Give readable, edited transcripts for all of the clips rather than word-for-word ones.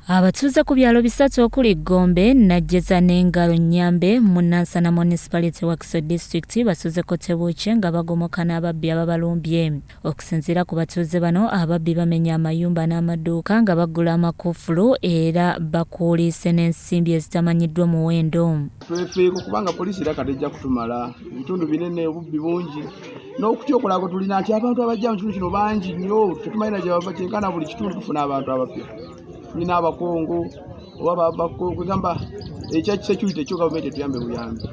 Abatuuze ku byalo bisatu okuli Gombe, Najjeza n'Engalo Nyambe mu Nansana Municipality Wakiso District basuze ko Tebuuche nga bagomoka n'ababbi ababalumbye. Okusinziira ku batuuze bano, ababbi bamenya amayumba n'amaduuka nga bagula amakufulu era bakuulise n'ensimbi ezitamanyiddwa muwendo. Twefeeko kubanga poliisi era katejja kutumala ebitundu binene obubbi bungi n'okutyokolako tulina nti abantu abajja mu kitundu kino bangi nnyo tetumalina gye bava kyenkana buli kitundu tufuna abantu abapya. Tulina abakongo oba bakongo gamba ekya security ekyo gavumenti etuyambe buyambi.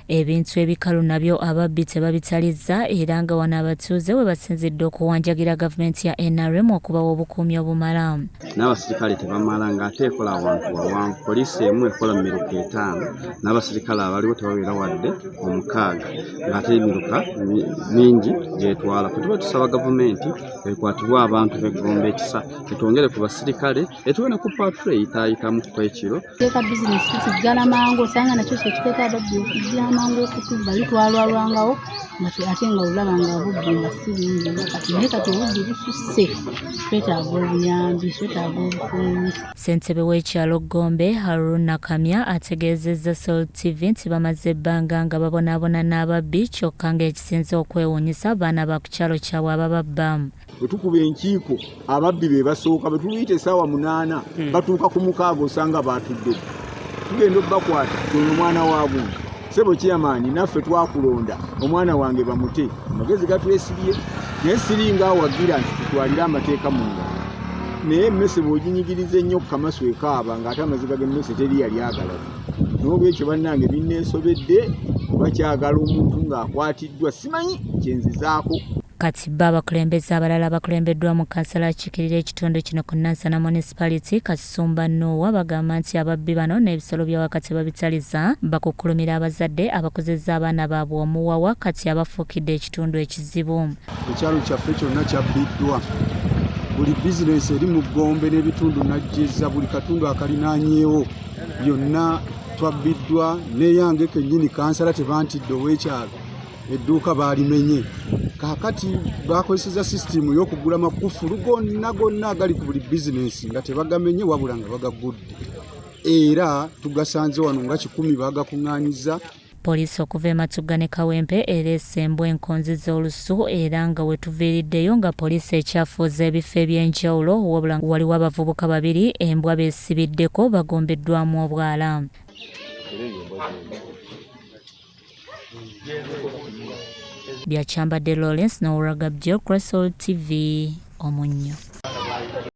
Ebintu ebikalu nabyo ababbi tebabitaliza era nga wano abatuuze we basinzidde okuwanjagira gavumenti ya NRM okubawa obukuumi obumala. N'abasirikale tebamala ng'ate ekola awantu wawanvu. Poliisi emu ekola miruka 5 n'abasirikale abaliwo tebabeera wadde 6 ng'ate emiruka mingi gyetwala. Tuba tusaba gavumenti ekwatibwe abantu b'Egombe ekisa etwongere ku basirikale etuwe ne ku patrol eyitaayitamu kwekiro. Teeka bizinesi kisigala mangu osanga nakyo kyekiteeka ababbi okujja mangu okutuba litwalwalwangawo ate nga olaba nga obubbi nga si bungi naye kati obubbi bususse twetaaga obuyambi twetaaga obukuumi. Ssentebe w'ekyalo Gombe Haruna Kamya ategeezezza Soul TV nti bamaze ebbanga nga babonaabona n'ababbi kyokka ng'ekisinze okwewuunyisa baana ba ku kyalo kyabwe abababba. Bwe tukuba enkiiko ababbi be basooka bwe tuluyita essaawa 8 batuuka ku 6 osanga baatudde. Tugenda obbakwata ono omwana waabwe sebo kyamaani naffe twakulonda omwana wange bamute amagezi gatwesibye naye siringa awagira nti tutwalire amateeka mu ngalo naye emmese bw'oginyigiriza ennyo ku kamaso ekaaba ng'ate amaziga g'emmese teri yali agalaga. N'olwekyo bannange binneesobedde bakyagala omuntu ng'akwatiddwa simanyi kyenzizaako. Kati abakulembeze abalala bakulembeddwa mu kansala akiikirira ekitundu kino ku Nansana Municipality Kasumba Noah bagamba nti ababbi bano n'ebisolo by'awakati babitaliza bakukkulumira abazadde abakozezza abaana baabwe omuwawa kati abafuukidde ekitundu ekizibu. Ekyalo kyaffe kyonna kyabbiddwa. Buli bizinesi eri mu Gombe n'ebitundu Najjeza buli katundu akalinaanyeewo byonna twabbiddwa. Neyange kennyini kansala tebantidde ow'ekyalo edduuka baalimenye. Kakati bakozeseza system y'okugula makufulu gonna agali ku buli bizinesi nga tebagamenye wabula nga bagagudde. Era tugasanze wano nga 10 bagakuŋŋaanyiza. Poliisi okuva e Matugga ne Kawempe ereese embwa enkonzi z'olusu era nga wetuviiriddeyo nga poliisi ekyafuuza ebifo eby'enjawulo wabula waliwo abavubuka 2 embwa beesibiddeko bagombeddwamu obwala. Byachamba de Lawrence n'Owuragabjo, Soul TV, Omunnyo.